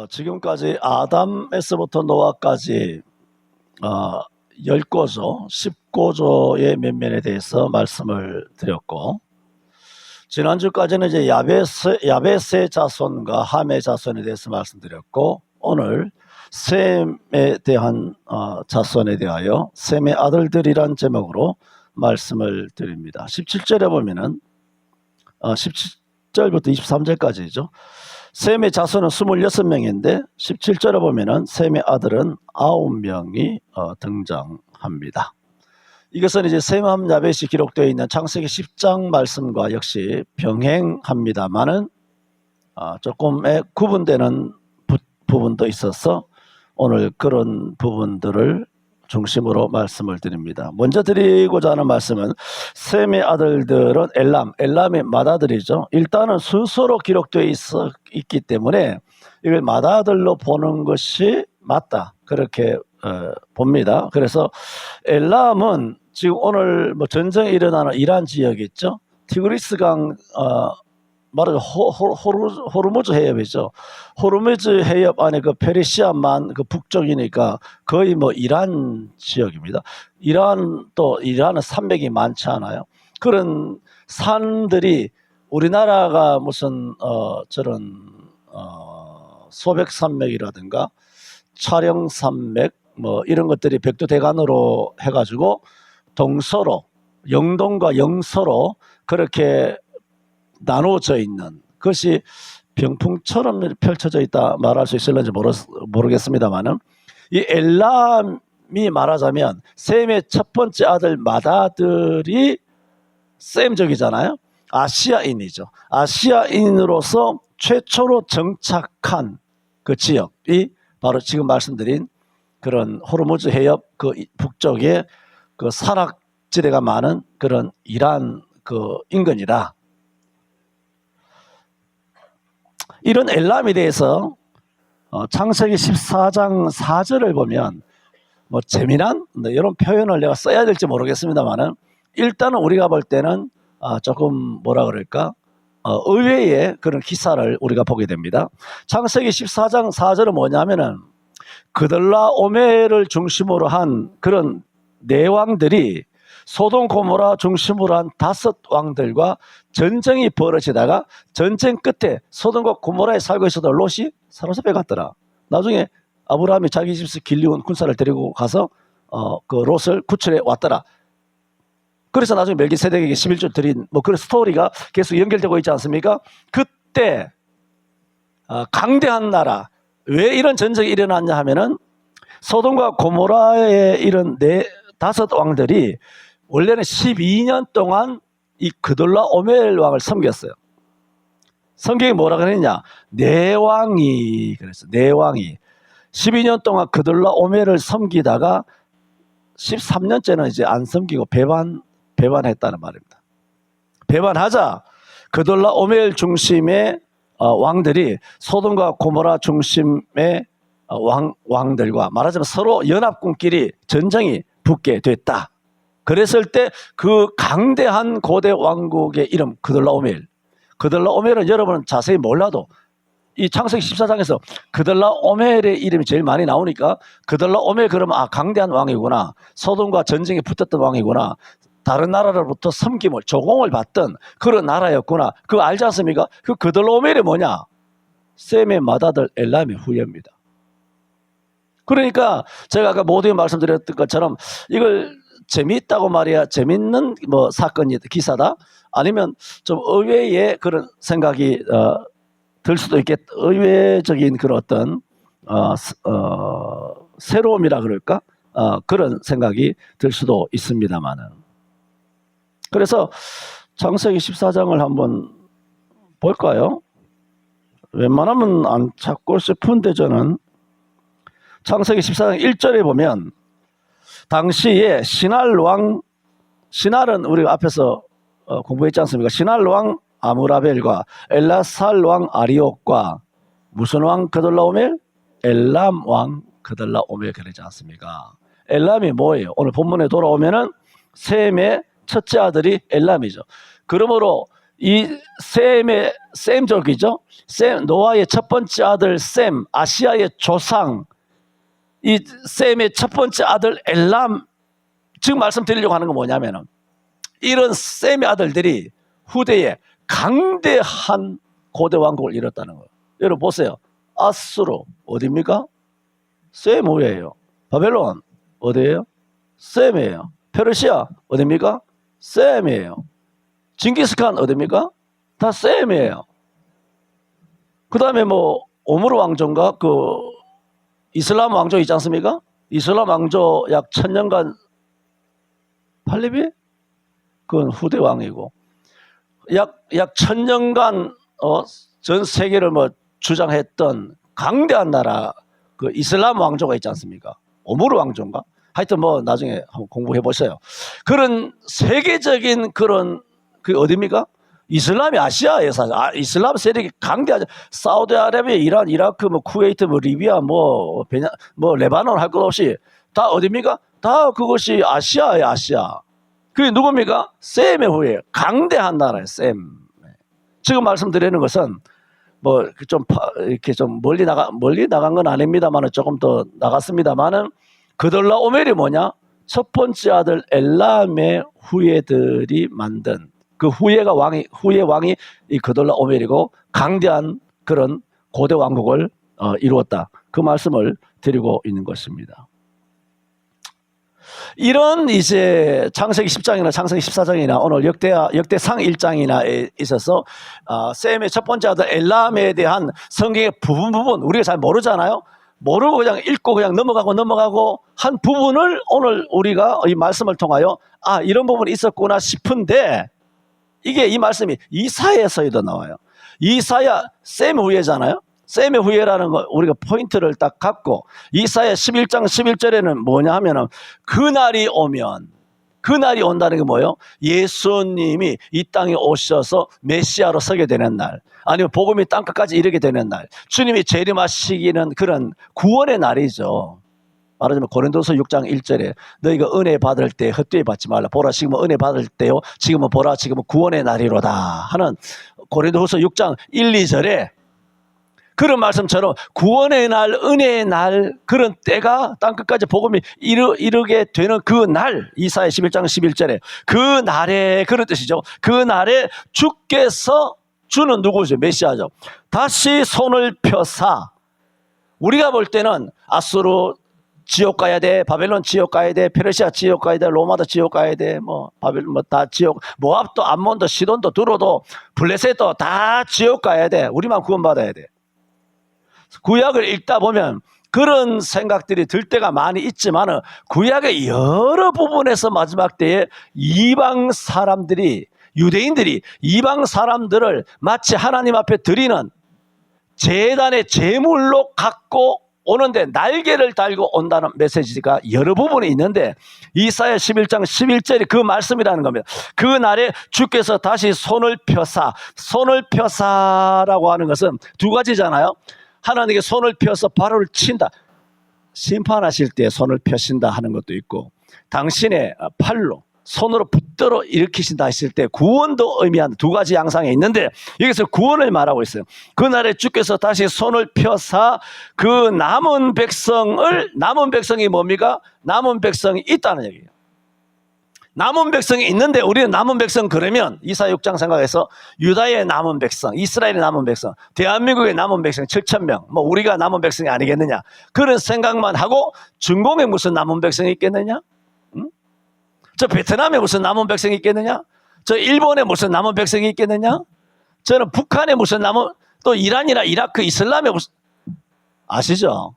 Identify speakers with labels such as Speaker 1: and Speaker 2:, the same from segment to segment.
Speaker 1: 지금까지 아담에서부터 노아까지 10고조, 10고조의 면면에 대해서 말씀을 드렸고, 지난주까지는 이제 야벳의 자손과 함의 자손에 대해서 말씀드렸고, 오늘 셈에 대한 자손에 대하여 셈의 아들들이란 제목으로 말씀을 드립니다. 17절에 보면은 17절부터 23절까지죠. 셈의 자손은 26명인데 17절에 보면은 셈의 아들은 9명이 등장합니다. 이것은 이제 셈함 야벳이 기록되어 있는 창세기 10장 말씀과 역시 병행합니다만은 조금의 구분되는 부분도 있어서 오늘 그런 부분들을 중심으로 말씀을 드립니다. 먼저 드리고자 하는 말씀은 셈의 아들들은 엘람의 맏아들이죠. 일단은 순서로 기록되어 있기 때문에 이걸 맏아들로 보는 것이 맞다, 그렇게 봅니다. 그래서 엘람은 지금 오늘 전쟁이 일어나는 이란 지역 있죠. 티그리스강 말하자면 호르무즈 해협이죠. 호르무즈 해협 안에 그 페르시아만 그 북쪽이니까 거의 이란 지역입니다. 이란은 산맥이 많지 않아요. 그런 산들이 우리나라가 무슨 저런 소백산맥이라든가 촬영산맥 이런 것들이 백두대간으로 해가지고 동서로, 영동과 영서로 그렇게 나누어져 있는 것이 병풍처럼 펼쳐져 있다 말할 수 있을는지 모르겠습니다만은, 이 엘람이 말하자면 셈의 첫 번째 아들 맏아들이 셈족이잖아요. 아시아인이죠. 아시아인으로서 최초로 정착한 그 지역이 바로 지금 말씀드린 그런 호르무즈 해협 그 북쪽에 그 산악지대가 많은 그런 이란 그 인근이다. 이런 엘람에 대해서 창세기 14장 4절을 보면 재미난 이런 표현을 내가 써야 될지 모르겠습니다만은, 일단은 우리가 볼 때는 조금 뭐라 그럴까, 의외의 그런 기사를 우리가 보게 됩니다. 창세기 14장 4절은 뭐냐면은 그들라오멜을 중심으로 한 그런 네 왕들이 소돔 고모라 중심으로 한 5왕들과 전쟁이 벌어지다가 전쟁 끝에 소돔과 고모라에 살고 있었던 롯이 사로잡혀 갔더라. 나중에 아브라함이 자기 집에서 길리온 군사를 데리고 가서 그 롯을 구출해 왔더라. 그래서 나중에 멜기세덱에게 11조 드린 그런 스토리가 계속 연결되고 있지 않습니까? 그때 강대한 나라, 왜 이런 전쟁이 일어났냐 하면은 소돔과 고모라의 이런 5왕들이 원래는 12년 동안 이 그돌라오멜 왕을 섬겼어요. 성경이 뭐라 그랬냐? 네 왕이 그랬어요. 네 왕이 12년 동안 그돌라오멜을 섬기다가 13년째는 이제 안 섬기고 배반했다는 말입니다. 배반하자 그돌라오멜 중심의 왕들이 소돔과 고모라 중심의 왕들과 말하자면 서로 연합군끼리 전쟁이 붙게 됐다. 그랬을 때 그 강대한 고대 왕국의 이름 그들라오멜은 여러분은 자세히 몰라도 이 창세기 14장에서 그들라오멜의 이름이 제일 많이 나오니까 그들라오멜 그러면 강대한 왕이구나, 소돔과 전쟁에 붙었던 왕이구나, 다른 나라로부터 섬김을 조공을 받던 그런 나라였구나, 그거 알지 않습니까? 그 그들라오멜이 뭐냐? 셈의 맏아들 엘람의 후예입니다. 그러니까 제가 아까 모두에 말씀드렸던 것처럼 이걸 재미있다고 말이야, 재밌는 사건이다, 기사다, 아니면 좀 의외의 그런 생각이 들 수도 있겠다. 의외적인 그런 어떤 새로움이라 그럴까, 그런 생각이 들 수도 있습니다만은. 그래서 창세기 14장을 한번 볼까요? 웬만하면 안 찾고 싶은데 저는 창세기 14장 1절에 보면 당시에 신할은 우리가 앞에서 공부했지 않습니까? 신할왕 아무라벨과 엘라살왕 아리옥과 무슨 왕 그돌라오멜? 엘람왕 그돌라오멜 그러지 않습니까? 엘람이 뭐예요? 오늘 본문에 돌아오면은 셈의 첫째 아들이 엘람이죠. 그러므로 이 셈족이죠. 노아의 첫 번째 아들 셈, 아시아의 조상, 이 셈의 첫 번째 아들 엘람. 지금 말씀드리려고 하는 건 뭐냐면은 이런 셈의 아들들이 후대에 강대한 고대 왕국을 이뤘다는 거예요. 여러분 보세요. 아수르 어디입니까? 셈 후예요. 바벨론 어디예요? 셈이에요. 페르시아 어디입니까? 셈이에요. 징기스칸 어디입니까? 다 셈이에요. 그 다음에 뭐 오므르 왕조인가 그 이슬람 왕조 있지 않습니까? 이슬람 왕조 약 1000년간 팔리비? 그건 후대 왕이고 약 1000년간 전 세계를 뭐 주장했던 강대한 나라 그 이슬람 왕조가 있지 않습니까? 오므르 왕조인가? 하여튼 뭐 나중에 한번 공부해 보세요. 그런 세계적인 그런 그 어디입니까? 이슬람이 아시아에서 이슬람 세력이 강대하죠. 사우디아라비아, 이란, 이라크, 뭐 쿠웨이트, 뭐 리비아, 뭐 레바논 할 것 없이 다 어디입니까? 다 그것이 아시아예요, 아시아. 그게 누굽니까? 셈의 후예, 강대한 나라예요, 셈. 지금 말씀드리는 것은 뭐 좀 이렇게 좀 멀리 나간 건 아닙니다만은 조금 더 나갔습니다만은 그돌라 오멜이 뭐냐? 첫 번째 아들 엘람의 후예들이 만든 그 후예 왕이 이 그돌라 오멜이고 강대한 그런 고대 왕국을 이루었다. 그 말씀을 드리고 있는 것입니다. 이런 이제 창세기 10장이나 창세기 14장이나 오늘 역대상 1장이나 있어서 셈의 첫 번째 아들 엘람에 대한 성경의 부분 우리가 잘 모르잖아요. 모르고 그냥 읽고 그냥 넘어가고 한 부분을 오늘 우리가 이 말씀을 통하여 이런 부분이 있었구나 싶은데 이게 이 말씀이 이사야에서도 나와요. 이사야 셈 후예잖아요. 셈의 후예라는 거 우리가 포인트를 딱 갖고 이사야 11장 11절에는 뭐냐 하면은 그날이 온다는 게 뭐예요? 예수님이 이 땅에 오셔서 메시아로 서게 되는 날, 아니면 복음이 땅끝까지 이르게 되는 날, 주님이 재림하시기는 그런 구원의 날이죠. 말하자면 고린도서 6장 1절에 너희가 은혜 받을 때 헛되이 받지 말라. 보라 지금은 은혜 받을 때요, 지금은 보라 지금은 구원의 날이로다 하는 고린도서 6장 1, 2절에 그런 말씀처럼 구원의 날, 은혜의 날, 그런 때가 땅끝까지 복음이 이르게 되는 그 날, 이사야 11장 11절에 그 날에, 그런 뜻이죠. 그 날에 주께서, 주는 누구죠? 메시아죠. 다시 손을 펴사, 우리가 볼 때는 아수르 지옥 가야 돼, 바벨론 지옥 가야 돼, 페르시아 지옥 가야 돼, 로마도 지옥 가야 돼, 바벨론 다 지옥, 모압도 암몬도 시돈도 두로도 블레셋도 다 지옥 가야 돼. 우리만 구원받아야 돼. 구약을 읽다 보면 그런 생각들이 들 때가 많이 있지만 구약의 여러 부분에서 마지막 때에 이방 사람들이, 유대인들이 이방 사람들을 마치 하나님 앞에 드리는 제단의 제물로 갖고 오는데 날개를 달고 온다는 메시지가 여러 부분이 있는데 이사야 11장 11절이 그 말씀이라는 겁니다. 그 날에 주께서 다시 손을 펴사라고 하는 것은 두 가지잖아요. 하나님께 손을 펴서 발을 친다. 심판하실 때 손을 펴신다 하는 것도 있고, 당신의 팔로 손으로 붙들어 일으키신다 했을 때 구원도 의미하는 두 가지 양상이 있는데 여기서 구원을 말하고 있어요. 그날에 주께서 다시 손을 펴사 그 남은 백성이 뭡니까? 남은 백성이 있다는 얘기예요. 남은 백성이 있는데 우리는 남은 백성 그러면 이사야 6장 생각해서 유다의 남은 백성, 이스라엘의 남은 백성, 대한민국의 남은 백성 7,000명, 우리가 남은 백성이 아니겠느냐, 그런 생각만 하고 중공에 무슨 남은 백성이 있겠느냐? 응? 저 베트남에 무슨 남은 백성이 있겠느냐? 저 일본에 무슨 남은 백성이 있겠느냐? 저는 북한에 무슨 또 이란이나 이라크, 이슬람에 무슨, 아시죠?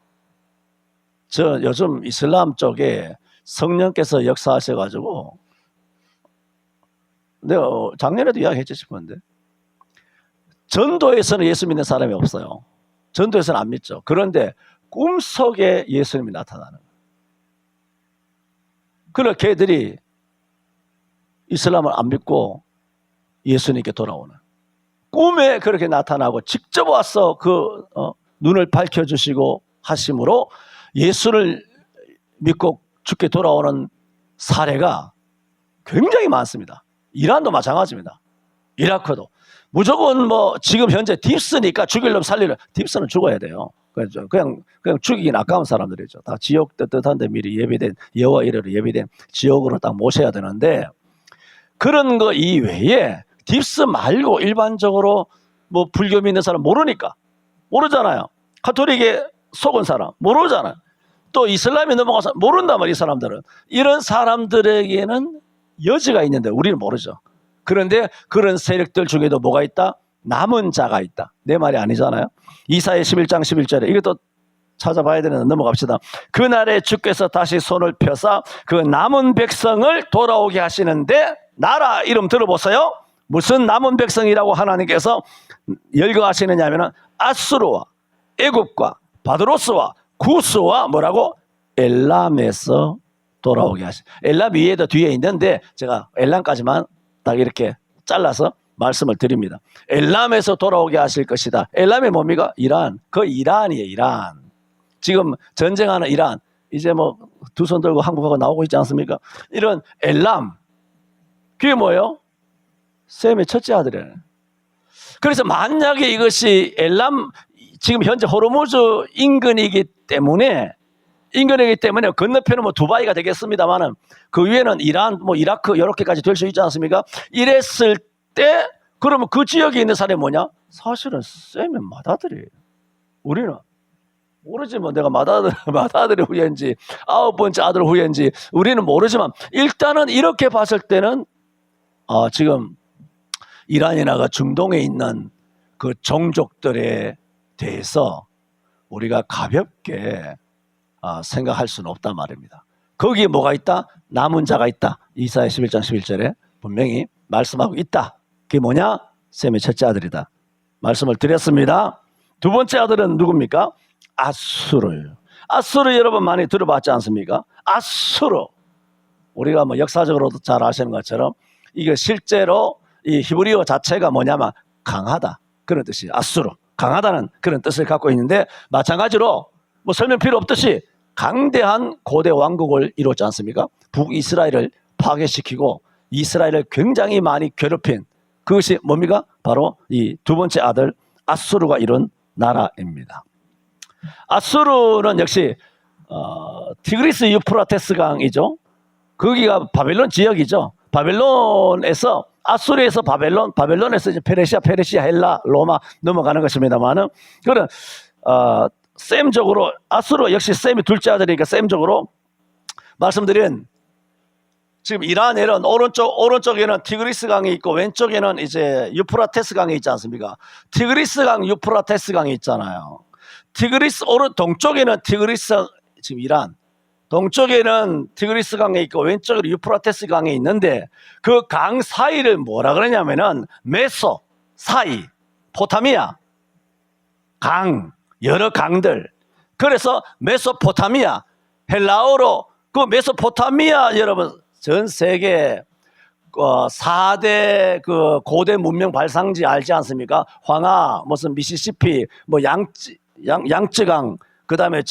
Speaker 1: 저 요즘 이슬람 쪽에 성령께서 역사하셔가지고 내가 작년에도 이야기했지 싶은데 전도에서는 예수 믿는 사람이 없어요. 전도에서는 안 믿죠. 그런데 꿈속에 예수님이 나타나는 거예요. 그러나 걔들이 이슬람을 안 믿고 예수님께 돌아오는, 꿈에 그렇게 나타나고 직접 와서 눈을 밝혀주시고 하심으로 예수를 믿고 죽게 돌아오는 사례가 굉장히 많습니다. 이란도 마찬가지입니다. 이라크도 무조건 뭐 지금 현재 딥스니까 죽일 놈 살리려 딥스는 죽어야 돼요. 그냥 죽이긴 아까운 사람들이죠. 다 지옥 뜨뜻한데 미리 예비된 여호와 이래로 예비된 지옥으로 딱 모셔야 되는데 그런 거 이외에 딥스 말고 일반적으로 뭐 불교 믿는 사람 모르잖아요. 가톨릭에 속은 사람 모르잖아요. 또 이슬람에 넘어가서 모른단 말이에요. 이 사람들은. 이런 사람들에게는 여지가 있는데 우리는 모르죠. 그런데 그런 세력들 중에도 뭐가 있다? 남은 자가 있다. 내 말이 아니잖아요. 이사야 11장 11절에 이것도 찾아봐야 되는데 넘어갑시다. 그날에 주께서 다시 손을 펴사 그 남은 백성을 돌아오게 하시는데 나라 이름 들어보세요. 무슨 남은 백성이라고 하나님께서 열거하시느냐 하면 아수르와 애굽과 바드로스와 구스와 뭐라고? 엘람에서 돌아오게 하시. 엘람 위에도 뒤에 있는데 제가 엘람까지만 딱 이렇게 잘라서 말씀을 드립니다. 엘람에서 돌아오게 하실 것이다. 엘람이 뭡니까? 이란. 그 이란이에요. 이란. 지금 전쟁하는 이란. 이제 뭐 두 손 들고 한국하고 나오고 있지 않습니까? 이런 엘람. 그게 뭐예요? 셈의 첫째 아들이에요. 그래서 만약에 이것이 엘람 지금 현재 호르무즈 인근이기 때문에 건너편은 뭐 두바이가 되겠습니다만은 그 위에는 이란, 뭐 이라크 이렇게까지 될 수 있지 않습니까? 이랬을 때 그러면 그 지역에 있는 사람이 뭐냐? 사실은 셈의 맏아들이에요. 우리는 모르지만 내가 맏아들의 후예인지 9번째 아들 후예인지 우리는 모르지만 일단은 이렇게 봤을 때는 지금 이란이나 중동에 있는 그 종족들에 대해서 우리가 가볍게 생각할 수는 없단 말입니다. 거기에 뭐가 있다? 남은 자가 있다. 이사야 11장 11절에 분명히 말씀하고 있다. 그게 뭐냐? 셈의 첫째 아들이다. 말씀을 드렸습니다. 두 번째 아들은 누굽니까? 아수르예요. 아수르 여러분 많이 들어봤지 않습니까? 아수르. 우리가 뭐 역사적으로도 잘 아시는 것처럼 이게 실제로 이 히브리어 자체가 뭐냐면 강하다. 그런 뜻이에요. 아수르. 강하다는 그런 뜻을 갖고 있는데 마찬가지로 뭐 설명 필요 없듯이 강대한 고대 왕국을 이뤘지 않습니까? 북이스라엘을 파괴시키고 이스라엘을 굉장히 많이 괴롭힌 그것이 뭡니까? 바로 이 두 번째 아들 아수르가 이룬 나라입니다. 아수르는 역시 티그리스 유프라테스 강이죠. 거기가 바벨론 지역이죠. 바벨론에서 아수르에서 바벨론에서 이제 페르시아, 헬라, 로마 넘어가는 것입니다만은 그런 셈적으로 아수르 역시 셈이 둘째 아들이니까 셈적으로 말씀드린 지금 이란에는 오른쪽에는 티그리스 강이 있고 왼쪽에는 이제 유프라테스 강이 있지 않습니까? 티그리스 강, 유프라테스 강이 있잖아요. 동쪽에는 티그리스 지금 이란 동쪽에는 티그리스 강에 있고 왼쪽으로 유프라테스 강에 있는데 그 강 사이를 뭐라 그러냐면은 메소 사이 포타미아 강 여러 강들 그래서 메소포타미아 헬라어로 그 메소포타미아 여러분 전 세계 4대 그 고대 문명 발상지 알지 않습니까? 황하 무슨 미시시피 뭐 양쯔강 그다음에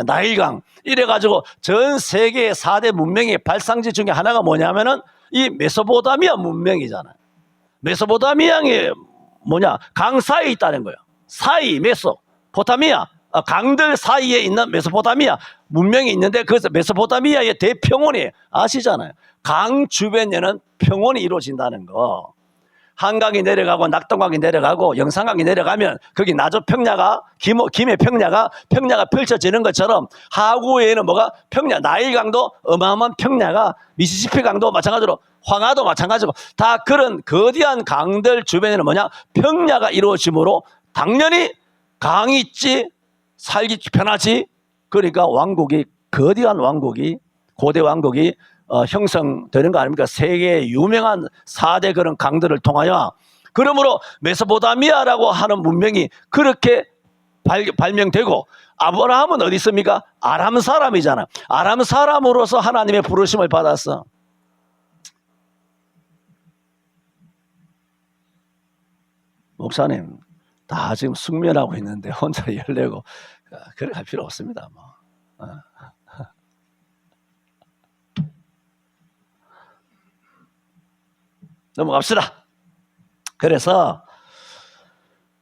Speaker 1: 나일강 이래가지고 전 세계 4대 문명의 발상지 중에 하나가 뭐냐면은 이 메소포타미아 문명이잖아요. 메소포타미아의 강 사이에 있다는 거예요. 사이 메소포타미아 강들 사이에 있는 메소포타미아 문명이 있는데 그래서 메소포타미아의 대평원이 아시잖아요. 강 주변에는 평원이 이루어진다는 거. 한강이 내려가고 낙동강이 내려가고 영산강이 내려가면 거기 나저 평야가 김해 평야가 펼쳐지는 것처럼 하구에는 뭐가 평야 나일강도 어마어마한 평야가 미시시피 강도 마찬가지로 황하도 마찬가지고 다 그런 거대한 강들 주변에는 평야가 이루어지므로 당연히 강이 있지 살기 편하지 그러니까 거대한 왕국이 고대 왕국이 형성되는 거 아닙니까? 세계의 유명한 4대 그런 강들을 통하여 그러므로 메소포타미아라고 하는 문명이 그렇게 발명되고 아브라함은 어디 있습니까? 아람 사람이잖아. 아람 사람으로서 하나님의 부르심을 받았어. 목사님 다 지금 숙면하고 있는데 혼자 열내고 그래 갈 필요 없습니다. 넘어갑시다. 그래서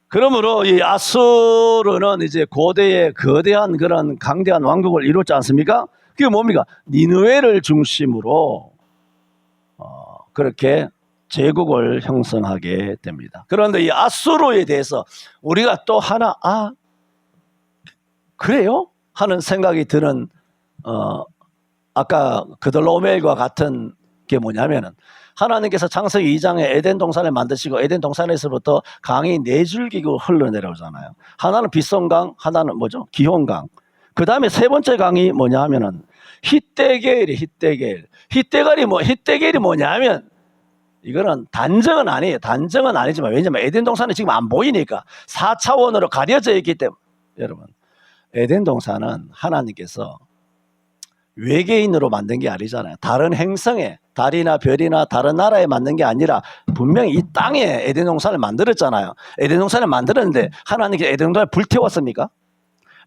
Speaker 1: 그러므로 이 아수르는 이제 고대의 거대한 그런 강대한 왕국을 이뤘지 않습니까? 그게 뭡니까? 니느웨를 중심으로 그렇게 제국을 형성하게 됩니다. 그런데 이 아수르에 대해서 우리가 또 하나 그래요? 하는 생각이 드는 아까 그들로멜과 같은 게 뭐냐면은 하나님께서 창세기 2장에 에덴 동산을 만드시고 에덴 동산에서부터 강이 네 줄기고 흘러내려오잖아요. 하나는 빗성강, 하나는 뭐죠? 기혼강. 그 다음에 세 번째 강이 뭐냐 하면은 히데겔이 히데겔이 뭐냐면 이거는 단정은 아니에요. 단정은 아니지만 왜냐면 에덴 동산은 지금 안 보이니까 4차원으로 가려져 있기 때문에 여러분 에덴 동산은 하나님께서 외계인으로 만든 게 아니잖아요. 다른 행성에 달이나 별이나 다른 나라에 만든 게 아니라 분명히 이 땅에 에덴 동산을 만들었잖아요. 에덴 동산을 만들었는데 하나님께서 에덴 동산을 불태웠습니까?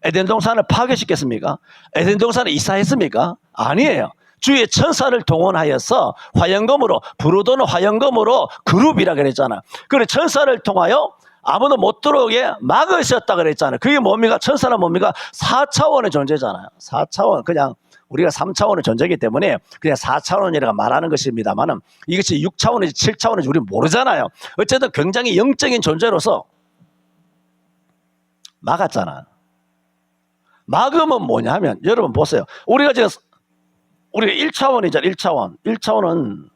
Speaker 1: 에덴 동산을 파괴시켰습니까? 에덴 동산을 이사했습니까? 아니에요. 주의 천사를 동원하여서 화영검으로 불을 화영검으로 그룹이라 그랬잖아요. 그래 천사를 통하여 아무도 못 들어오게 막으셨다 그랬잖아요. 그게 뭡니까? 천사는 뭡니까? 4차원의 존재잖아요. 4차원 그냥 우리가 3차원의 존재이기 때문에 그냥 4차원이라고 말하는 것입니다만은 이것이 6차원인지 7차원인지 우리는 모르잖아요. 어쨌든 굉장히 영적인 존재로서 막았잖아요. 막으면 뭐냐 하면 여러분 보세요. 우리가 1차원이잖아요. 1차원. 1차원은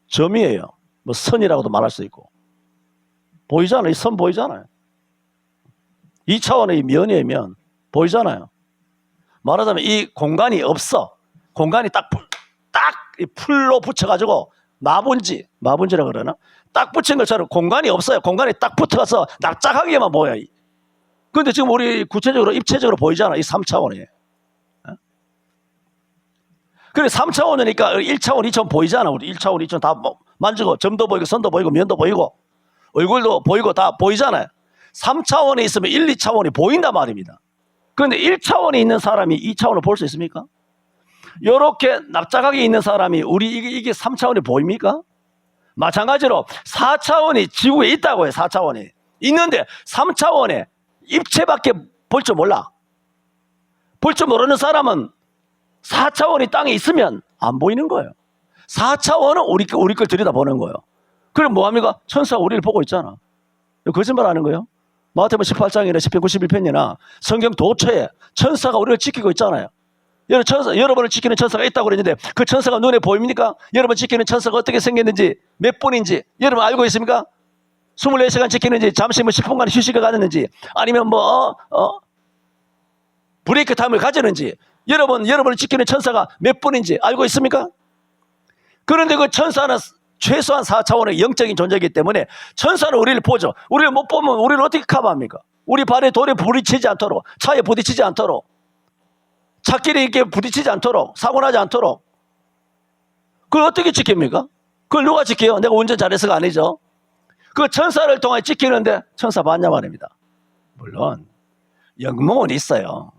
Speaker 1: 점이에요. 뭐 선이라고도 말할 수 있고. 보이잖아요. 이 선 보이잖아요. 2차원의 면이에요. 면. 보이잖아요. 말하자면 이 공간이 공간이 딱 이 풀로 붙여가지고 마분지라 그러나? 딱 붙인 것처럼 공간이 없어요. 공간이 딱 붙어서 납작하게만 보여요. 근데 지금 우리 구체적으로 입체적으로 보이잖아. 이 3차원이에요. 그래 3차원이니까 1차원, 2차원 보이잖아. 우리 1차원, 2차원 다 만지고 점도 보이고 선도 보이고 면도 보이고 얼굴도 보이고 다 보이잖아요. 3차원에 있으면 1, 2차원이 보인단 말입니다. 그런데 1차원에 있는 사람이 2차원을 볼 수 있습니까? 이렇게 납작하게 있는 사람이 이게 3차원이 보입니까? 마찬가지로 4차원이 지구에 있다고 해요. 4차원이 있는데 3차원에 입체밖에 볼 줄 몰라. 볼 줄 모르는 사람은 4차원이 땅에 있으면 안 보이는 거예요. 4차원은 우리 걸 들여다보는 거예요. 그럼 뭐합니까? 천사가 우리를 보고 있잖아. 거짓말 하는 거예요. 마태복음 18장이나 10편 91편이나 성경 도처에 천사가 우리를 지키고 있잖아요. 여러분을 지키는 천사가 있다고 그랬는데 그 천사가 눈에 보입니까? 여러분 지키는 천사가 어떻게 생겼는지 몇 분인지 여러분 알고 있습니까? 24시간 지키는지 잠시 10분간 휴식을 가졌는지 아니면 브레이크 타임을 가졌는지 여러분을 지키는 천사가 몇 분인지 알고 있습니까? 그런데 그 천사는 최소한 4차원의 영적인 존재이기 때문에 천사는 우리를 보죠. 우리를 못 보면 우리를 어떻게 커버합니까? 우리 발에 돌에 부딪히지 않도록 차에 부딪히지 않도록 차길에 이렇게 부딪히지 않도록 사고 나지 않도록 그걸 어떻게 지킵니까? 그걸 누가 지켜요? 내가 운전 잘해서가 아니죠. 그 천사를 통해 지키는데 천사 봤냐 말입니다. 물론 영몽은 있어요.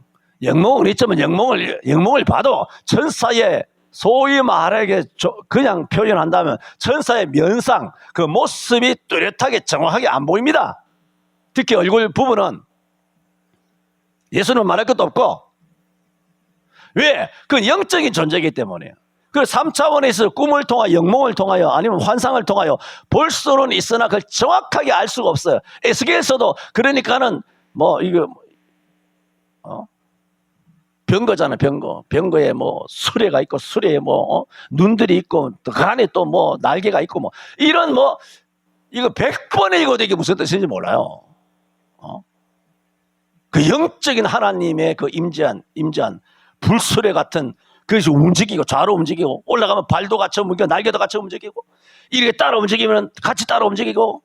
Speaker 1: 영몽은 있지만 영몽을 봐도 천사의 소위 말하게 그냥 표현한다면 천사의 면상 그 모습이 뚜렷하게 정확하게 안 보입니다. 특히 얼굴 부분은 예수는 말할 것도 없고 왜? 그 영적인 존재이기 때문이에요. 그 3차원에서 꿈을 통하여 영몽을 통하여 아니면 환상을 통하여 볼 수는 있으나 그걸 정확하게 알 수가 없어요. 에스겔서도 그러니까는 이거 병거잖아요. 병거에 수레가 있고 수레에 눈들이 있고 그 안에 또 날개가 있고 이런 이거 100번에 읽어도 이게 무슨 뜻인지 몰라요. 그 영적인 하나님의 그 임재한 불수레 같은 그것이 움직이고 좌로 움직이고 올라가면 발도 같이 움직이고 날개도 같이 움직이고 이렇게 따라 움직이면 같이 따라 움직이고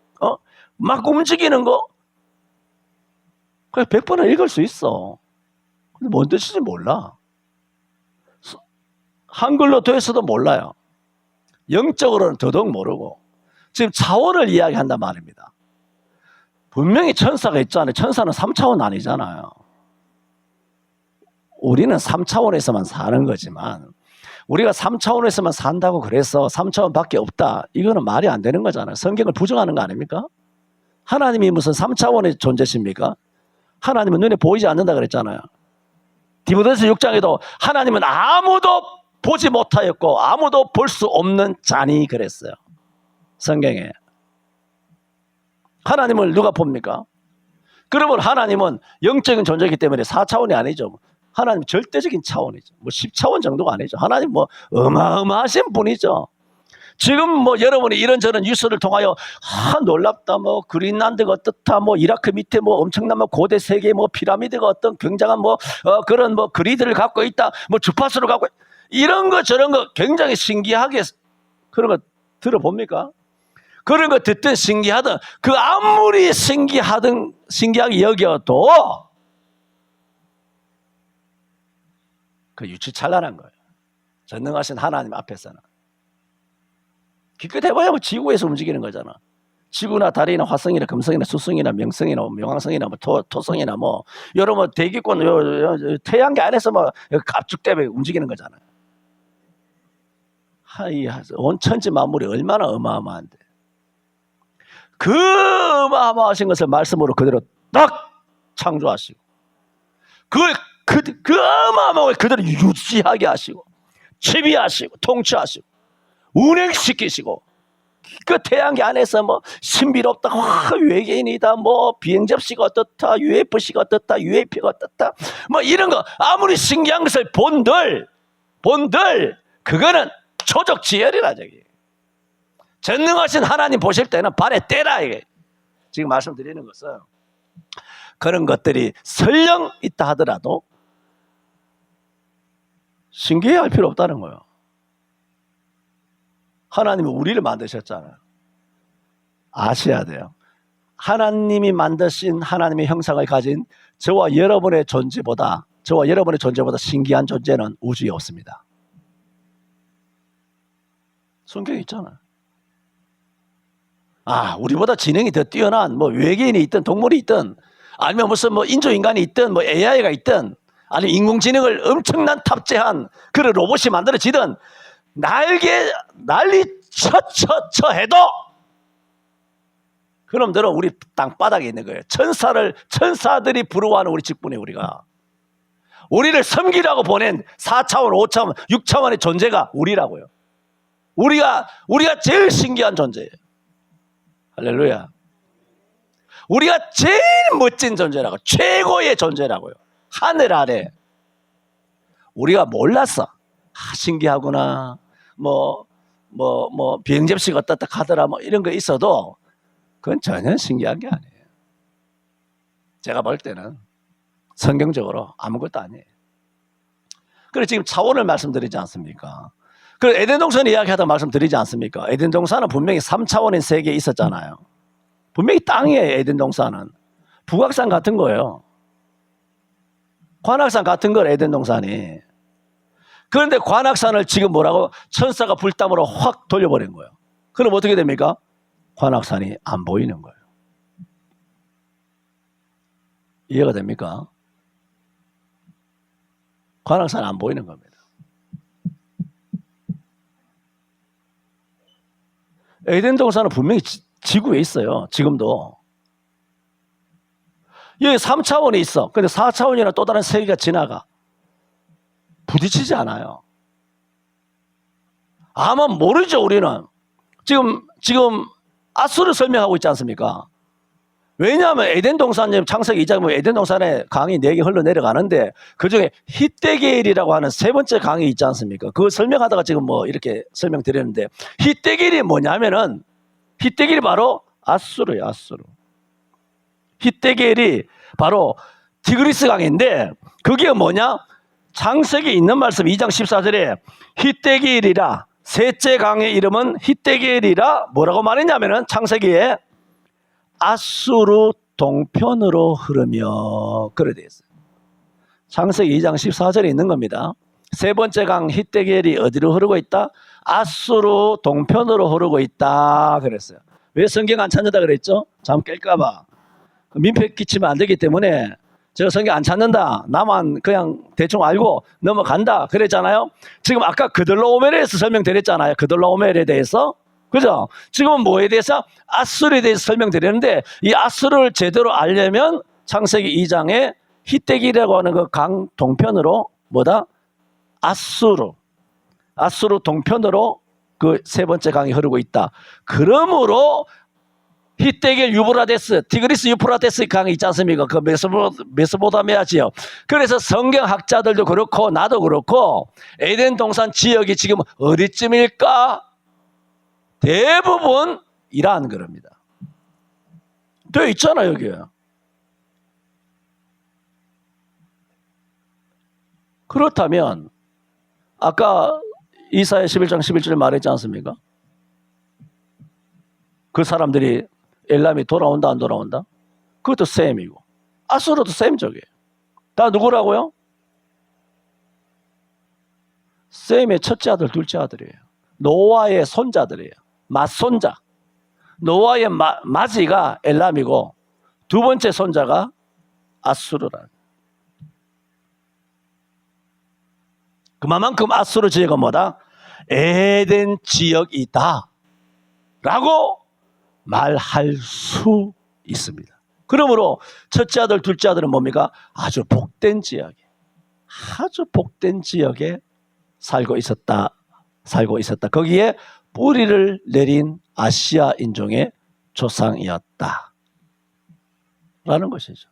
Speaker 1: 막 움직이는 거 그냥 100번을 읽을 수 있어. 근데 뭔 뜻인지 몰라. 한글로 돼서도 몰라요. 영적으로는 더더욱 모르고 지금 차원을 이야기한단 말입니다. 분명히 천사가 있잖아요. 천사는 3차원 아니잖아요. 우리는 3차원에서만 사는 거지만 우리가 3차원에서만 산다고 그래서 3차원밖에 없다. 이거는 말이 안 되는 거잖아요. 성경을 부정하는 거 아닙니까? 하나님이 무슨 3차원의 존재십니까? 하나님은 눈에 보이지 않는다 그랬잖아요. 디모데서 6장에도 하나님은 아무도 보지 못하였고 아무도 볼 수 없는 자니 그랬어요. 성경에. 하나님을 누가 봅니까? 그러면 하나님은 영적인 존재이기 때문에 4차원이 아니죠. 하나님 절대적인 차원이죠. 뭐 10차원 정도가 아니죠. 하나님 뭐 어마어마하신 분이죠. 지금 뭐 여러분이 이런저런 뉴스를 통하여 놀랍다 뭐 그린란드가 어떻다 뭐 이라크 밑에 뭐 엄청난 뭐 고대 세계 뭐 피라미드가 어떤 굉장한 뭐 그런 뭐 그리드를 갖고 있다 뭐 주파수를 갖고 이런 거 저런 거 굉장히 신기하게 그런 거 들어봅니까? 그런 거 듣든 신기하든 그 아무리 신기하게 여겨도 그 유치찬란한 거예요. 전능하신 하나님 앞에서는. 기껏 해봐야 뭐 지구에서 움직이는 거잖아. 지구나 달이나 화성이나 금성이나 수성이나 명성이나 명왕성이나 뭐 토성이나 뭐 여러 뭐 대기권 태양계 안에서 뭐 갑축 때문에 움직이는 거잖아요. 온 천지 만물이 얼마나 어마어마한데 그 어마어마하신 것을 말씀으로 그대로 딱 창조하시고 그 어마어마한 걸 그대로 유지하게 하시고 지배하시고 통치하시고 운행시키시고 그 태양계 안에서 뭐 신비롭다 외계인이다 뭐 비행접시가 어떻다 UFC가 어떻다 UAP가 어떻다 뭐 이런 거 아무리 신기한 것을 본들 그거는 초적지열이라 저기 전능하신 하나님 보실 때는 발에 떼라 이게 지금 말씀드리는 것은 그런 것들이 설령 있다 하더라도 신기해할 필요 없다는 거예요. 하나님은 우리를 만드셨잖아요. 아셔야 돼요. 하나님이 만드신 하나님의 형상을 가진 저와 여러분의 존재보다 신기한 존재는 우주에 없습니다. 성경에 있잖아요. 우리보다 지능이 더 뛰어난 뭐 외계인이 있든 동물이 있든 아니면 무슨 뭐 인조인간이 있든 뭐 AI가 있든 아니면 인공지능을 엄청난 탑재한 그런 로봇이 만들어지든 난리 쳐 해도 그놈들은 우리 땅바닥에 있는 거예요. 천사들이 부러워하는 우리 직분에 우리를 섬기라고 보낸 4차원, 5차원, 6차원의 존재가 우리라고요. 우리가 제일 신기한 존재예요. 할렐루야. 우리가 제일 멋진 존재라고, 최고의 존재라고요. 하늘 아래. 우리가 몰랐어. 신기하구나. 비행접시가 어떻다 하더라. 뭐 이런 거 있어도 그건 전혀 신기한 게 아니에요. 제가 볼 때는 성경적으로 아무것도 아니에요. 그래서 지금 차원을 말씀드리지 않습니까? 그래서 에덴 동산 이야기하다 말씀드리지 않습니까? 에덴 동산은 분명히 3차원인 세계에 있었잖아요. 분명히 땅이에요. 에덴 동산은 북악산 같은 거예요. 관악산 같은 걸 에덴 동산이. 그런데 관악산을 지금 뭐라고 천사가 불담으로 확 돌려버린 거예요. 그럼 어떻게 됩니까? 관악산이 안 보이는 거예요. 이해가 됩니까? 관악산 안 보이는 겁니다. 에덴 동산은 분명히 지구에 있어요. 지금도. 여기 3차원이 있어. 근데 4차원이나 또 다른 세계가 지나가. 부딪히지 않아요. 아마 모르죠, 우리는. 지금 아수를 설명하고 있지 않습니까? 왜냐하면 에덴 동산, 창세기 2장 보면 에덴 동산에 강이 4개 흘러내려가는데 그 중에 히데겔이라고 하는 세 번째 강이 있지 않습니까? 그걸 설명하다가 지금 뭐 이렇게 설명드렸는데 히데겔이 뭐냐면은 히데겔이 바로 아수르예요, 아수르. 히데겔이 바로 티그리스 강인데 그게 뭐냐? 창세기 있는 말씀 2장 14절에 히데겔이라 셋째 강의 이름은 히데겔이라 뭐라고 말했냐면은 창세기에 아수르 동편으로 흐르며 그래 되어 있어요. 창세기 2장 14절에 있는 겁니다. 세 번째 강 히데겔이 어디로 흐르고 있다? 아수르 동편으로 흐르고 있다 그랬어요. 왜 성경 안 찾는다 그랬죠? 잠 깰까 봐. 민폐 끼치면 안 되기 때문에 저 성경 안 찾는다. 나만 그냥 대충 알고 넘어간다. 그랬잖아요. 지금 아까 그들라오멜에 대해서 설명드렸잖아요. 그들라오멜에 대해서. 그죠? 지금은 뭐에 대해서? 아수르에 대해서 설명드렸는데 이 아수르를 제대로 알려면 창세기 2장에 히데기라고 하는 그 강 동편으로 뭐다? 아수르 동편으로 그 세 번째 강이 흐르고 있다. 그러므로 히데길 유브라데스, 티그리스 유프라데스 강이 있지 않습니까? 그 메소포타미아지요. 그래서 성경학자들도 그렇고 나도 그렇고 에덴 동산 지역이 지금 어디쯤일까? 대부분 이란 그럽니다. 되어 있잖아요, 여기에. 그렇다면 아까 이사야 11장 11절 말했지 않습니까? 그 사람들이 엘람이 돌아온다 안 돌아온다? 그것도 셈이고 아수르도 셈적이에요. 다 누구라고요? 셈의 첫째 아들 둘째 아들이에요. 노아의 손자들이에요. 맏손자. 노아의 맏이가 엘람이고 두 번째 손자가 아수르라는. 그만큼 아수르 지역은 뭐다? 에덴 지역이다 라고 말할 수 있습니다. 그러므로 첫째 아들 둘째 아들은 뭡니까? 아주 복된 지역에, 아주 복된 지역에 살고 있었다. 거기에 뿌리를 내린 아시아 인종의 조상이었다 라는 것이죠.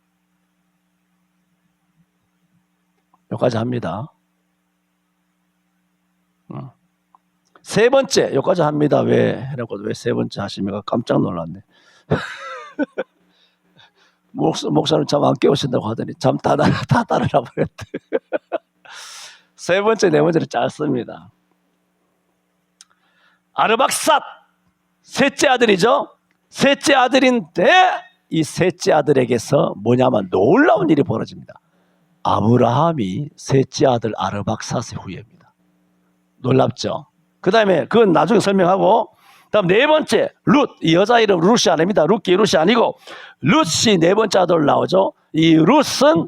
Speaker 1: 여기까지 합니다. 세 번째, 여기까지 합니다. 왜 해놓고 왜 세 번째 하십니까? 깜짝 놀랐네. 목사님 잠 안 깨우신다고 하더니 잠 다 따르라 버렸대. 세 번째, 네 번째는 짧습니다. 아르박삿 셋째 아들이죠. 셋째 아들인데 이 셋째 아들에게서 뭐냐면 놀라운 일이 벌어집니다. 아브라함이 셋째 아들 아르박삿의 후예입니다. 놀랍죠? 그 다음에 그건 나중에 설명하고 다음 네 번째 룻, 이 여자 이름 룻이 아닙니다. 룻이 아니고 룻이 네 번째 아들 나오죠. 이 룻은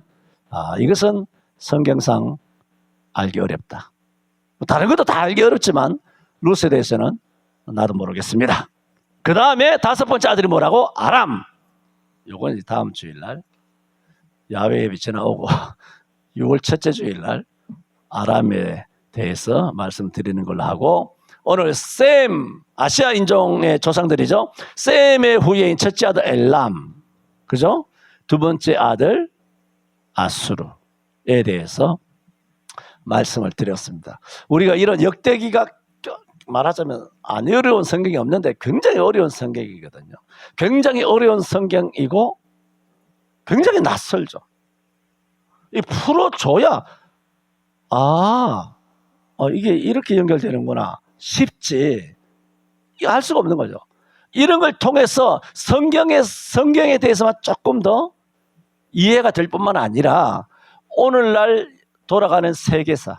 Speaker 1: 이것은 성경상 알기 어렵다. 다른 것도 다 알기 어렵지만 룻에 대해서는 나도 모르겠습니다. 그 다음에 다섯 번째 아들이 뭐라고? 아람. 요건 이제 다음 주일날 야훼의 빛이 나오고 6월 첫째 주일날 아람에 대해서 말씀드리는 걸로 하고 오늘 셈, 아시아 인종의 조상들이죠. 셈의 후예인 첫째 아들 엘람, 그죠? 두 번째 아들 아수르에 대해서 말씀을 드렸습니다. 우리가 이런 역대기가 말하자면 안 어려운 성경이 없는데 굉장히 어려운 성경이거든요. 굉장히 어려운 성경이고 굉장히 낯설죠. 이 풀어줘야 이게 이렇게 연결되는구나 쉽지. 할 수가 없는 거죠. 이런 걸 통해서 성경에 대해서만 조금 더 이해가 될 뿐만 아니라 오늘날 돌아가는 세계사,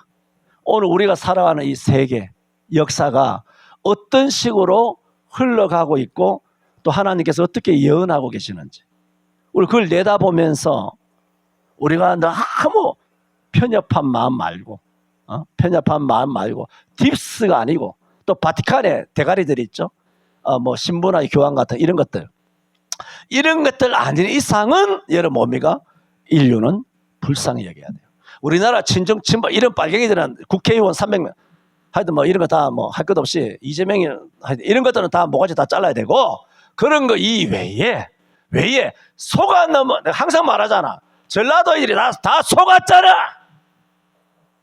Speaker 1: 오늘 우리가 살아가는 이 세계 역사가 어떤 식으로 흘러가고 있고 또 하나님께서 어떻게 예언하고 계시는지 우리 그걸 내다보면서 우리가 너무 편협한 마음 말고 딥스가 아니고 또 바티칸에 대가리들이 있죠. 뭐 신부나 교황 같은 이런 것들 아닌 이상은 여러분 뭡니까? 인류는 불쌍히 여겨야 돼요. 우리나라 친정 친박 이런 빨갱이들은 국회의원 300명 하여튼 뭐 이런 거 다 뭐 할 것 없이 이재명이 이런 것들은 다 모가지 다 잘라야 되고 그런 거 이외에 속아 넘어 내가 항상 말하잖아. 전라도인들이 다 속았잖아.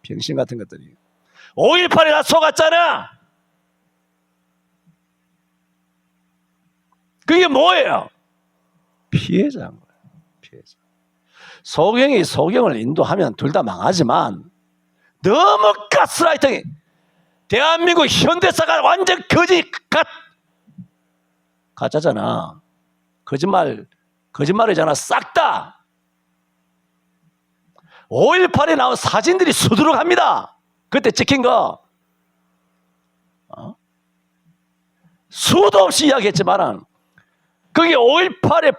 Speaker 1: 병신 같은 것들이 5.18이 다 속았잖아. 그게 뭐예요? 피해자인 거예요. 피해자. 소경을 인도하면 둘 다 망하지만 너무 가스라이팅이 대한민국 현대사가 완전 가짜잖아. 거짓말이잖아. 싹 다. 5.18에 나온 사진들이 수두룩합니다. 그때 찍힌 거. 수도 없이 이야기했지만 그게 5.18에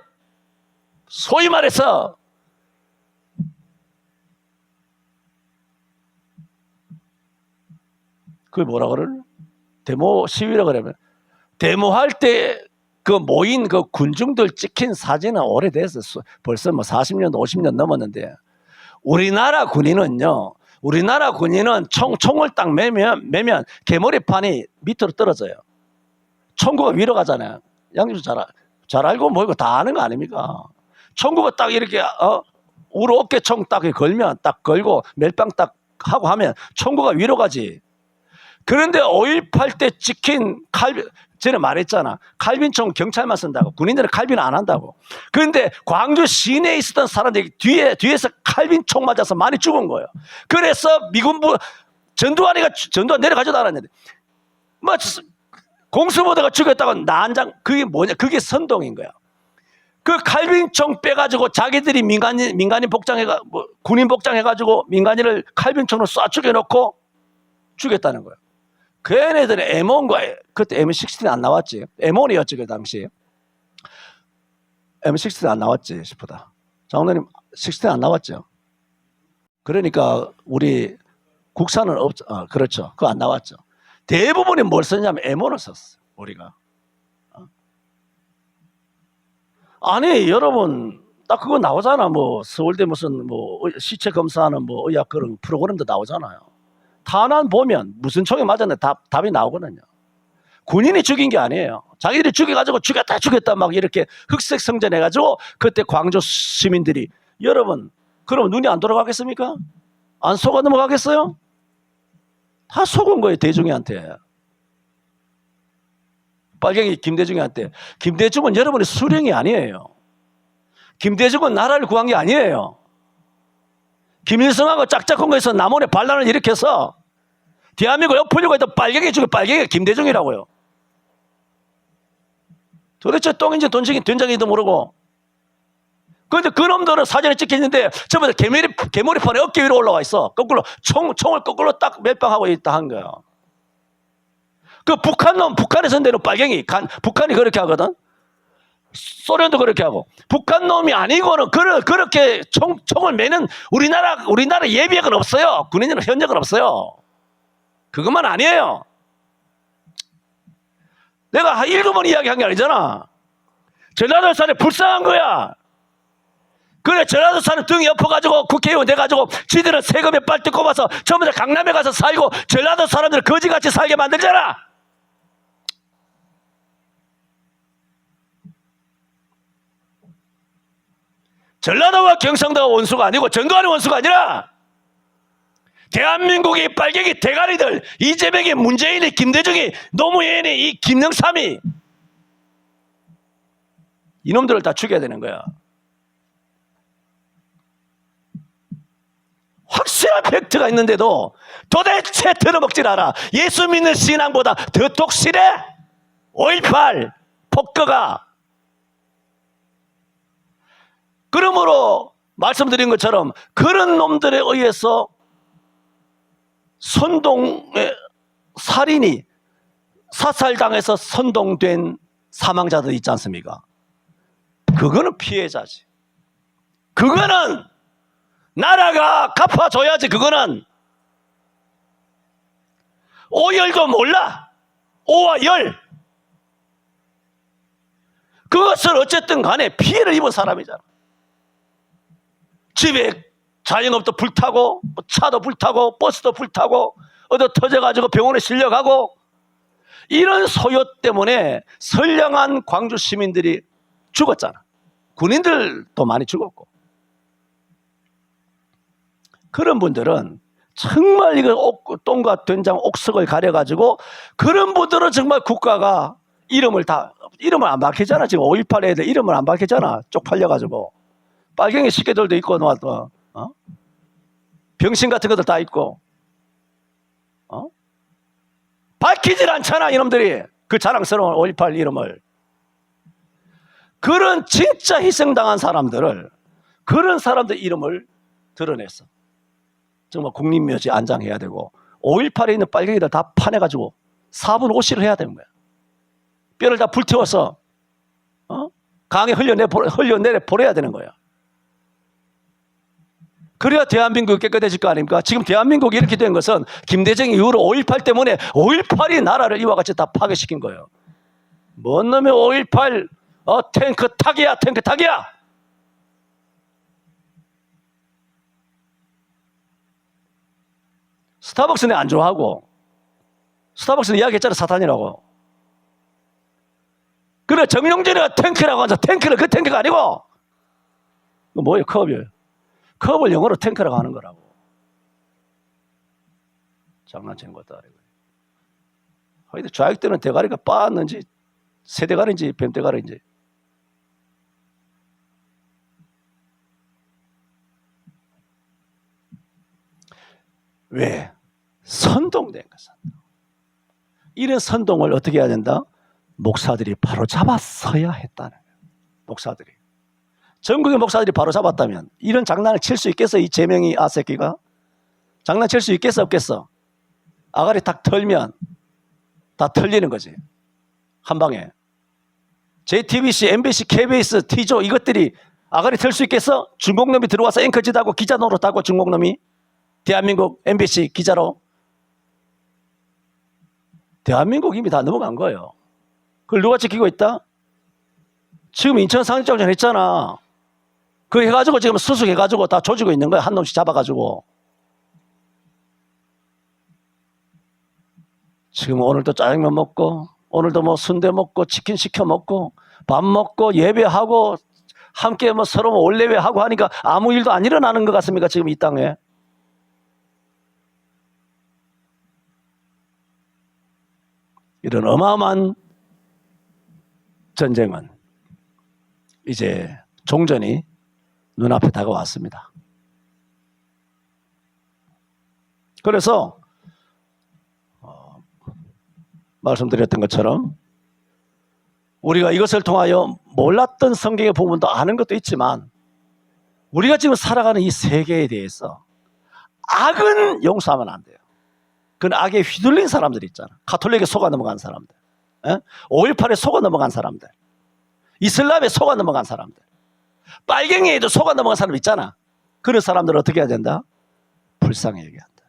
Speaker 1: 소위 말해서 그걸 뭐라 그러나? 데모 시위라 그러면 데모할 때 그 모인 그 군중들 찍힌 사진은 오래돼서 벌써 뭐 40년, 50년 넘었는데 우리나라 군인은 총을 딱 매면 개머리판이 밑으로 떨어져요. 총구가 위로 가잖아요. 양님 잘 알고 뭐 이거 다 아는 거 아닙니까? 총구가 딱 이렇게 우로 어깨 총 딱 걸면 딱 걸고 멜빵 딱 하고 하면 총구가 위로 가지. 그런데 5.18 때 찍힌 전에 말했잖아. 칼빈총 경찰만 쓴다고. 군인들은 칼빈 안 한다고. 그런데 광주 시내에 있었던 사람들이 뒤에서 칼빈총 맞아서 많이 죽은 거예요. 그래서 미군부 전두환 내려가지도 않았는데 뭐 공수부대가 죽였다고 난장. 그게 뭐냐? 그게 선동인 거야. 그 칼빈총 빼가지고 자기들이 민간인 복장해가 군인 복장해가지고 민간인을 칼빈총으로 쏴 죽여놓고 죽였다는 거예요. 그 애네들은 M1과 그때 M16 안 나왔지. M1이었지 그 당시. M16 안 나왔지 싶다. 장로님 16 안 나왔죠. 그러니까 우리 국산은 없죠. 그렇죠. 그거 안 나왔죠. 대부분이 뭘 썼냐면 M1을 썼어. 우리가. 아니 여러분 딱 그거 나오잖아. 뭐 서울대 무슨 뭐 시체 검사하는 뭐 의학 그런 프로그램도 나오잖아요. 탄환 보면 무슨 총에 맞았는데 답이 나오거든요. 군인이 죽인 게 아니에요. 자기들이 죽여가지고 죽였다 막 이렇게 흑색 성전해가지고 그때 광주 시민들이 여러분 그럼 눈이 안 돌아가겠습니까? 안 속아 넘어가겠어요? 다 속은 거예요. 대중이한테. 빨갱이 김대중한테. 김대중은 여러분의 수령이 아니에요. 김대중은 나라를 구한 게 아니에요. 김일성하고 짝짝한 거에서 남원에 반란을 일으켜서 대한민국을 엎으려고 했던 빨갱이 중에 빨갱이가 김대중이라고요. 도대체 똥인지 된장인지도 모르고. 그런데 그 놈들은 사진에 찍혀있는데 전부 다 개머리판에 어깨 위로 올라와 있어. 거꾸로 총을 거꾸로 딱 멜빵하고 있다 한 거야. 그 북한에서 내는 빨갱이, 북한이 그렇게 하거든. 소련도 그렇게 하고. 북한 놈이 아니고는 그렇게 총을 매는 우리나라 예비역은 없어요. 군인은 현역은 없어요. 그것만 아니에요. 내가 7번 이야기한 게 아니잖아. 전라도 사람이 불쌍한 거야. 그래 전라도 사람 등이 엎어가지고 국회의원 돼가지고 지들은 세금에 빨대 꼽아서 전부 다 강남에 가서 살고 전라도 사람들을 거지같이 살게 만들잖아. 전라도와 경상도가 원수가 아니고 전두환이 원수가 아니라 대한민국의 빨갱이 대가리들 이재명이 문재인이 김대중이 노무현이 이 김영삼이 이놈들을 다 죽여야 되는 거야. 확실한 팩트가 있는데도 도대체 들어먹질 않아. 예수 믿는 신앙보다 더 독실해. 5.18 폭거가. 그러므로 말씀드린 것처럼 그런 놈들에 의해서 살인이 사살당해서 선동된 사망자들 있지 않습니까? 그거는 피해자지. 그거는 나라가 갚아줘야지. 그거는 오열도 몰라. 오와 열. 그것을 어쨌든 간에 피해를 입은 사람이잖아. 집에 자영업도 불타고 차도 불타고 버스도 불타고 어디 터져가지고 병원에 실려가고 이런 소요 때문에 선량한 광주 시민들이 죽었잖아. 군인들도 많이 죽었고. 그런 분들은 정말 이거 똥과 된장 옥석을 가려가지고 그런 분들은 정말 국가가 이름을 안 밝히잖아. 지금 5.18 애들 이름을 안 밝히잖아. 쪽팔려가지고. 빨갱이 새끼들도 있고 또 병신 같은 것들 다 있고 밝히질 않잖아. 이놈들이 그 자랑스러운 5.18 이름을. 그런 진짜 희생당한 사람들을 그런 사람들 이름을 드러냈어. 정말 국립묘지 안장해야 되고 5.18에 있는 빨갱이들 다 파내가지고 4분 5시를 해야 되는 거야. 뼈를 다 불태워서 강에 흘려내 버려야 되는 거야. 그래야 대한민국이 깨끗해질 거 아닙니까? 지금 대한민국이 이렇게 된 것은 김대중 이후로 5.18 때문에 5.18이 나라를 이와 같이 다 파괴시킨 거예요. 뭔 놈의 5.18 탱크 타기야, 탱크 타기야. 스타벅스는 안 좋아하고, 스타벅스는 이야기했잖아, 사탄이라고. 그래, 정용진이가 탱크라고 하자. 탱크는 그 탱크가 아니고, 뭐예요? 컵이에요. 컵을 영어로 탱크라고 하는 거라고. 장난치는 것도 아니고. 하여튼 좌익 때는 대가리가 빠았는지, 새대가리인지, 뱀대가리인지. 왜? 선동된 것은. 이런 선동을 어떻게 해야 된다? 목사들이 바로 잡았어야 했다는 거예요. 목사들이. 전국의 목사들이 바로 잡았다면 이런 장난을 칠 수 있겠어? 이 제명이 아새끼가? 장난칠 수 있겠어? 없겠어? 아가리 딱 털면 다 털리는 거지. 한 방에. JTBC, MBC, KBS, T조 이것들이 아가리 털 수 있겠어? 중국놈이 들어와서 앵커짓하고 기자 노릇하고 중국놈이 대한민국 MBC 기자로. 대한민국 이미 다 넘어간 거예요. 그걸 누가 지키고 있다? 지금 인천 상륙작전 했잖아. 그거 해가지고 지금 수습해가지고 다 조지고 있는 거야. 한 놈씩 잡아가지고. 지금 오늘도 짜장면 먹고, 오늘도 뭐 순대 먹고, 치킨 시켜 먹고, 밥 먹고, 예배하고, 함께 뭐 서로 올레배하고 하니까 아무 일도 안 일어나는 것 같습니까? 지금 이 땅에. 이런 어마어마한 전쟁은 이제 종전이 눈앞에 다가왔습니다. 그래서 말씀드렸던 것처럼 우리가 이것을 통하여 몰랐던 성경의 부분도 아는 것도 있지만 우리가 지금 살아가는 이 세계에 대해서 악은 용서하면 안 돼요. 그건 악에 휘둘린 사람들이 있잖아. 가톨릭에 속아 넘어간 사람들, 5.18에 속아 넘어간 사람들, 이슬람에 속아 넘어간 사람들, 빨갱이에도 속아 넘어간 사람 있잖아. 그런 사람들은 어떻게 해야 된다? 불쌍히 얘기한다.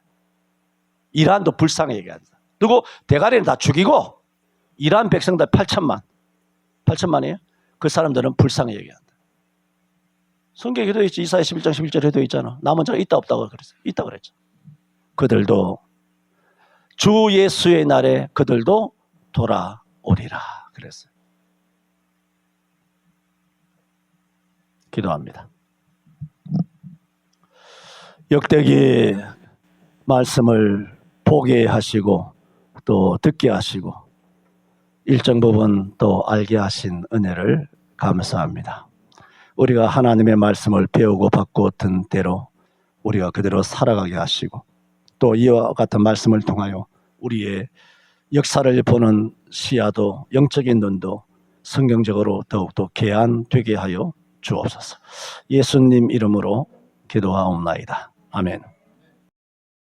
Speaker 1: 이란도 불쌍히 얘기한다. 그리고 대가리는 다 죽이고 이란 백성들 8천만이에요. 그 사람들은 불쌍히 얘기한다. 성경에 해도 있지. 이사야 11장 11절에 해도 있잖아. 남은 자가 있다 없다고 그랬어요. 있다 그랬죠. 그들도 주 예수의 날에 그들도 돌아오리라 그랬어요. 기도합니다. 역대기 말씀을 보게 하시고 또 듣게 하시고 일정 부분 또 알게 하신 은혜를 감사합니다. 우리가 하나님의 말씀을 배우고 받고 든 대로 우리가 그대로 살아가게 하시고 또 이와 같은 말씀을 통하여 우리의 역사를 보는 시야도 영적인 눈도 성경적으로 더욱더 개안되게 하여 주옵소서. 예수님 이름으로 기도하옵나이다. 아멘.